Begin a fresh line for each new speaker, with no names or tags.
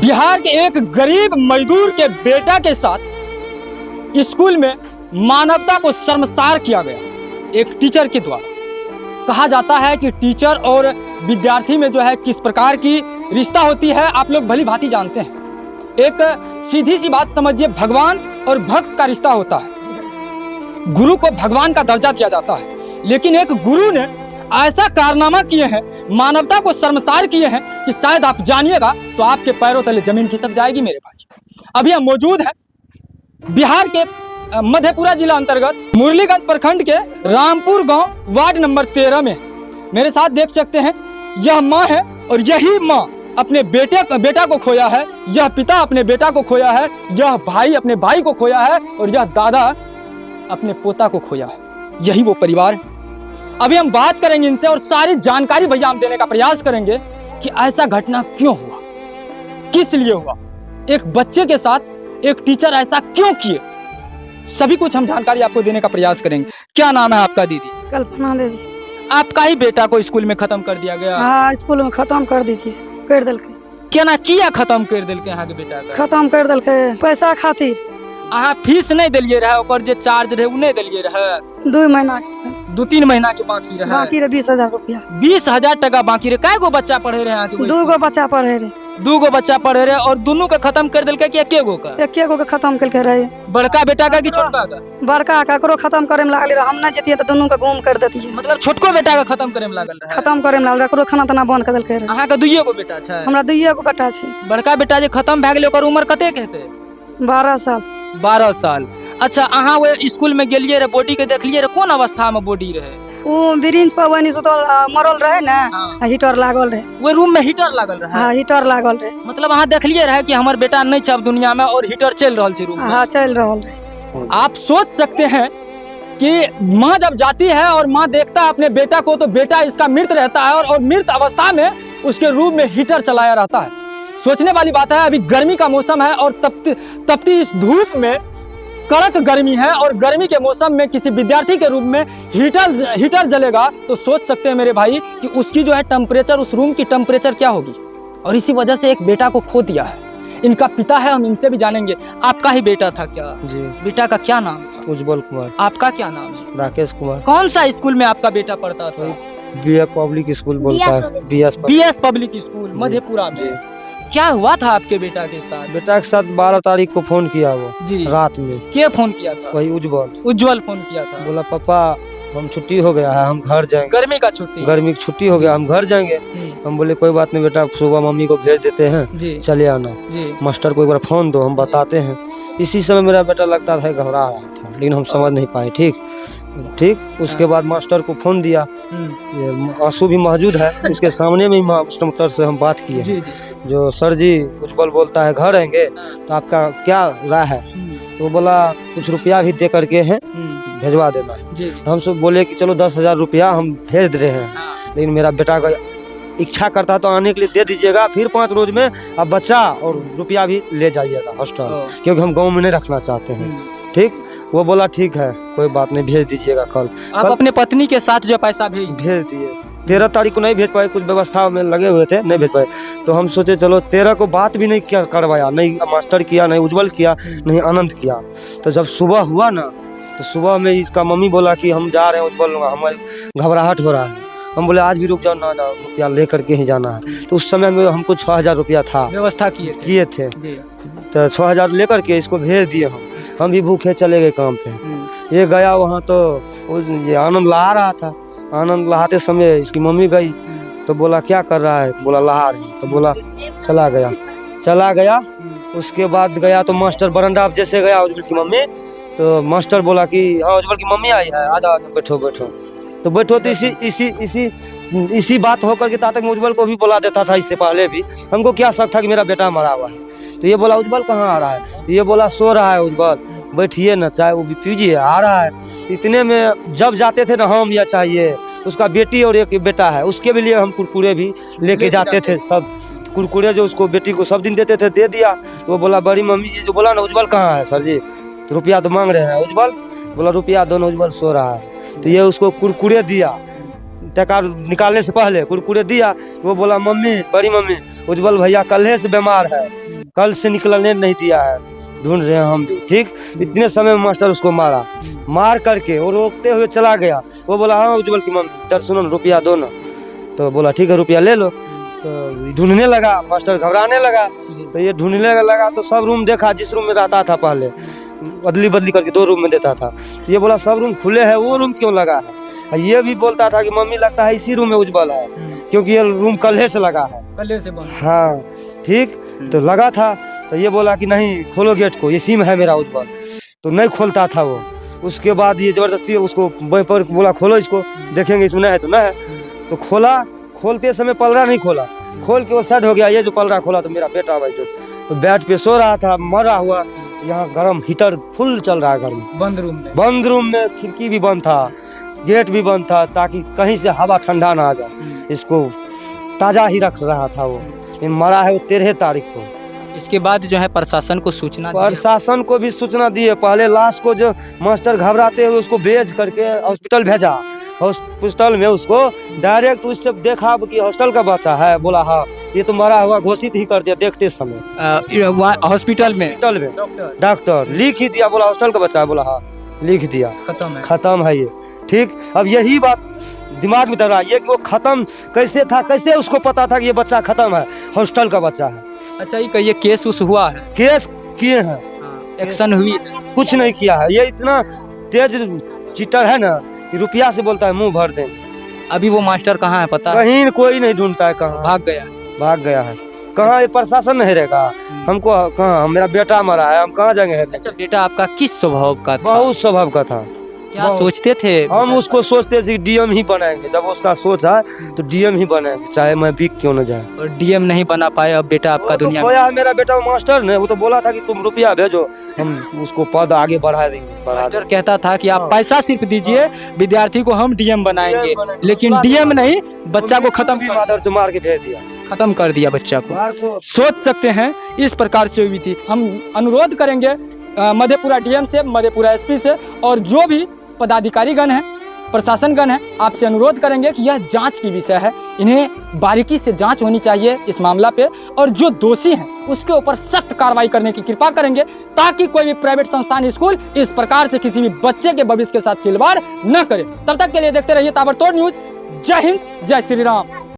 बिहार के एक गरीब मजदूर के बेटा के साथ स्कूल में मानवता को शर्मसार किया गया एक टीचर के द्वारा। कहा जाता है कि टीचर और विद्यार्थी में जो है किस प्रकार की रिश्ता होती है आप लोग भली भांति जानते हैं। एक सीधी सी बात समझिए, भगवान और भक्त का रिश्ता होता है। गुरु को भगवान का दर्जा दिया जाता है, लेकिन एक गुरु ने ऐसा कारनामा किए हैं, मानवता को शर्मसार किए हैं कि शायद आप जानिएगा तो आपके पैरों तले जमीन खिसक जाएगी मेरे भाई। अभी हम मौजूद हैं बिहार के मधेपुरा जिला अंतर्गत मुरलीगंज प्रखंड के रामपुर गांव वार्ड नंबर 13 में। मेरे साथ देख सकते हैं यह माँ है और यही माँ अपने बेटा को खोया है, यह पिता अपने बेटा को खोया है, यह भाई अपने भाई को खोया है और यह दादा अपने पोता को खोया है। यही वो परिवार है। अभी हम बात करेंगे इनसे और सारी जानकारी भैया हम देने का प्रयास करेंगे कि ऐसा घटना क्यों हुआ, किस लिए हुआ, एक बच्चे के साथ एक टीचर ऐसा क्यों किए, सभी कुछ हम जानकारी आपको देने का प्रयास करेंगे। क्या नाम है आपका दीदी?
कल्पना देवी।
आपका ही बेटा को स्कूल में खत्म कर दिया गया?
हाँ, स्कूल में खत्म कर दीजिए, कर दिल के।
क्या ना किया खत्म कर दिल के यहाँ के बेटा का?
खत्म कर दिल के पैसा खातिर।
अहाँ फीस नहीं दिलिए रहे, ओकर जे चार्ज रहे उ नहीं दिलिए रहे?
2 महीना
2-3 महीना के बाकी रहे।
बाकी रहे 20,000 रुपया।
20,000 टका बाकी रहे। कै गो बच्चा पढ़े रहे यहाँ के?
2 गो बच्चा पढ़े रहे।
2 गो बच्चा पढ़े रहे और दोनों का खत्म कर दिल के कि एके गो का?
एके गो के खत्म कर के रहे।
बड़का बेटा का कि छोटका का?
बड़का ककरो खत्म करे में लागल रहे, हम ना जतिए तो दोनों का गुम कर देतिए।
मतलब छोटको बेटा का खत्म करे में लागल रहे?
खत्म करे में लागल, ककरो खाना तना बंद कर दिल के रहे।
अहाँ के 2 गो बेटा छै?
हमरा 2 गो बेटा छै।
बड़का बेटा जे खत्म भए गेलै ओकर उम्र कतेक हेतै?
12 साल।
12 साल। अच्छा, अहाँ वो स्कूल में गेलिए रहे, बॉडी के देखलिए रहे, कोन अवस्था में बॉडी रहे?
वो ब्रिंज पर वही सुतल मरल रहे ना।
हाँ।
हीटर लागल रहे।
वो रूम में हीटर लागल रहे?
हाँ, हीटर लागल रहे।
मतलब अहाँ देखलिए रहे कि हमार बेटा नहीं छै अब दुनिया में और हीटर चल रहल छै रूम में?
हाँ, चल रहल रहे।
आप सोच सकते हैं कि माँ जब जाती है और माँ देखता है अपने बेटा को तो बेटा इसका मृत रहता है और मृत अवस्था में उसके रूम में हीटर चलाया रहता है। सोचने वाली बात है, अभी गर्मी का मौसम है और तपती इस धूप में कड़क गर्मी है और गर्मी के मौसम में किसी विद्यार्थी के रूम में हीटर जलेगा तो सोच सकते हैं मेरे भाई कि उसकी जो है टेम्परेचर, उस रूम की टेम्परेचर क्या होगी। और इसी वजह से एक बेटा को खो दिया है। इनका पिता है, हम इनसे भी जानेंगे। आपका ही बेटा था क्या? जी। बेटा का क्या नाम था?
उज्जवल कुमार।
आपका क्या नाम है?
राकेश कुमार।
कौन सा स्कूल में आपका बेटा पढ़ता था?
बीएस पब्लिक स्कूल बोलता है।
बीएस पब्लिक स्कूल मधेपुरा में। क्या हुआ था आपके बेटा के साथ?
बेटा के साथ 12 तारीख को फोन किया वो जी रात में।
क्या फोन किया था?
वही उज्जवल
फोन किया था।
बोला पापा हम छुट्टी हो गया है, हम घर जाएंगे।
गर्मी का छुट्टी? गर्मी की
छुट्टी हो गया, हम घर जाएंगे। हम बोले कोई बात नहीं बेटा, सुबह मम्मी को भेज देते हैं, चले आना। मास्टर को एक बार फोन दो, हम बताते हैं। इसी समय मेरा बेटा लगता था घबरा रहा था, लेकिन हम समझ नहीं पाए। ठीक उसके बाद मास्टर को फोन दिया। आंसू भी मौजूद है इसके सामने में। मास्टर से हम बात किए जो सर जी उज्जवल बोलता है घर आएंगे तो आपका क्या राय है? तो बोला कुछ रुपया भी दे करके है भेजवा देना है। तो हम सब बोले कि चलो 10,000 रुपया हम भेज रहे हैं, लेकिन मेरा बेटा का इच्छा करता तो आने के लिए दे दीजिएगा, फिर 5 रोज में अब बच्चा और रुपया भी ले जाइएगा हॉस्टल, क्योंकि हम गाँव में नहीं रखना चाहते हैं। ठीक, वो बोला ठीक है कोई बात नहीं, भेज दीजिएगा कल।
आप अपने पत्नी के साथ जो पैसा भेज
दिए। 13 तारीख को नहीं भेज पाए, कुछ व्यवस्था में लगे हुए थे, नहीं भेज पाए। तो हम सोचे चलो 13 को बात भी नहीं करवाया, नहीं मास्टर किया, नहीं उज्जवल किया, नहीं आनंद किया। तो जब सुबह हुआ ना तो सुबह में इसका मम्मी बोला कि हम जा रहे हैं उज्जवल, हमारी घबराहट हो रहा है। हम बोले आज भी रुक जाओ, ना जाओ, रुपया ले करके ही जाना है। तो उस समय में हमको 6,000 रुपया था, व्यवस्था किए थे। तो 6,000 लेकर के इसको भेज दिए। हम भी भूखे चले गए काम पे। ये गया वहाँ तो ये आनंद लहा रहा था। आनंद लहाते समय इसकी मम्मी गई तो बोला क्या कर रहा है? बोला लहा रही। तो बोला चला गया। उसके बाद गया तो मास्टर बरंडा जैसे गया उज्जवल की मम्मी, तो मास्टर बोला कि हाँ उज्जवल की मम्मी आई है, आजा बैठो। तो बैठो तो इसी बात होकर के तक उज्जवल को भी बुला देता था। इससे पहले भी हमको क्या शक था कि मेरा बेटा मरा हुआ है। तो ये बोला उज्जवल कहाँ आ रहा है? तो ये बोला सो रहा है उज्जवल, बैठिए ना, चाय वो भी पीजिए, आ रहा है। इतने में जब जाते थे ना हम या चाहिए उसका बेटी और एक बेटा है, उसके भी लिए हम कुरकुरे भी लेके जाते थे। सब कुरकुरे जो उसको बेटी को सब दिन देते थे, दे दिया। तो वो बोला बड़ी मम्मी जी जो बोला ना उज्जवल कहाँ है सर जी, तो रुपया तो मांग रहे हैं। उज्जवल बोला रुपया दो ना, उज्जवल सो रहा है। तो ये उसको कुरकुरे दिया। टका निकालने से पहले कुरकुरे दिया तो वो बोला मम्मी, बड़ी मम्मी, उज्जवल भैया कल से बीमार है, कल से निकलने नहीं दिया है, ढूंढ रहे हैं हम भी। ठीक, इतने समय में मास्टर उसको मारा, मार करके वो रोकते हुए चला गया। वो बोला हाँ उज्जवल की मम्मी, इधर सुनो रुपया दो ना। तो बोला ठीक है रुपया ले लो। तो ढूंढने लगा, मास्टर घबराने लगा। तो ये ढूंढने लगा तो सब रूम देखा, जिस रूम में रहता था पहले अदली बदली करके 2 रूम में देता था। तो ये बोला सब रूम खुले हैं, वो रूम क्यों लगा है। ये भी बोलता था कि मम्मी लगता है इसी रूम में उज्जवल है, क्योंकि ये रूम कल्हे से लगा है।
कल्हे से बंद।
हाँ ठीक, तो लगा था। तो ये बोला कि नहीं खोलो गेट को, इसी में है मेरा उज्जवल। तो नहीं खोलता था वो। उसके बाद ये जबरदस्ती उसको पर बोला खोलो इसको, देखेंगे इसमें नहीं है तो नहीं है। तो खोला, खोलते समय पलड़ा नहीं खोला, खोल के वो सेट हो गया। ये जो पलड़ा खोला तो मेरा बेटा भाई जो तो बेड पे सो रहा था, मरा हुआ। यहाँ गर्म हीटर फुल चल रहा है घर में,
बंद रूम में।
बंद रूम में खिड़की भी बंद था, गेट भी बंद था, ताकि कहीं से हवा ठंडा ना आ जाए। इसको ताजा ही रख रहा था वो। ये मरा है वो 13 तारीख को।
इसके बाद जो है प्रशासन को सूचना दी।
प्रशासन को भी सूचना दिए। पहले लाश को जो मास्टर घबराते हुए उसको भेज करके हॉस्पिटल भेजा। हॉस्पिटल में उसको डायरेक्ट उससे देखा कि हॉस्टल का बच्चा है, बोला हाँ ये तो मरा हुआ घोषित ही कर दिया देखते समय।
हॉस्पिटल में
हॉस्पिटल में डॉक्टर लिख ही दिया, बोला हॉस्टल का बच्चा है, बोला हाँ लिख दिया, खत्म है ये। ठीक, अब यही बात दिमाग में दौड़ा ये कि वो खत्म कैसे था, कैसे उसको पता था कि ये बच्चा खत्म है, हॉस्टल का बच्चा है।
अच्छा ये कहिए केस उस हुआ है?
केस किए हैं,
एक्शन हुई?
कुछ नहीं किया है। ये इतना तेज चीटर है ना, रुपया से बोलता है मुंह भर दें।
अभी वो मास्टर कहाँ है पता है?
कहीं कोई नहीं ढूंढता है, कहाँ
भाग गया?
भाग गया है। कहाँ ये प्रशासन नहीं रहेगा, हमको कहाँ, मेरा बेटा मरा है, हम कहाँ जाएंगे।
अच्छा बेटा आपका किस स्वभाव का था?
बहुत स्वभाव का था।
क्या सोचते थे?
हम उसको सोचते थे डीएम ही बनाएंगे, जब उसका सोच है तो डीएम ही बनाएंगे, चाहे मैं बिक क्यों न जाए।
और डीएम नहीं बना पाए, अब बेटा आपका दुनिया में
खोया है। मेरा बेटा मास्टर ने वो तो बोला था कि तुम रुपया भेजो, हम उसको पद आगे बढ़ा देंगे।
मास्टर कहता था कि आप पैसा सिर्फ दीजिए, विद्यार्थी को हम डीएम बनाएंगे, लेकिन डीएम नहीं, बच्चा को
मार के भेज दिया,
खत्म कर दिया बच्चा को। सोच सकते हैं इस प्रकार से हुई थी। हम अनुरोध करेंगे मधेपुरा डीएम से, मधेपुरा एसपी से और जो भी पदाधिकारीगण हैं, प्रशासनगण है, आपसे अनुरोध करेंगे कि यह जांच की विषय है, इन्हें बारीकी से जांच होनी चाहिए इस मामला पे, और जो दोषी हैं उसके ऊपर सख्त कार्रवाई करने की कृपा करेंगे, ताकि कोई भी प्राइवेट संस्थान स्कूल इस प्रकार से किसी भी बच्चे के भविष्य के साथ खिलवाड़ न करे। तब तक के लिए देखते रहिए ताबड़तोड़ न्यूज। जय हिंद, जय श्री राम।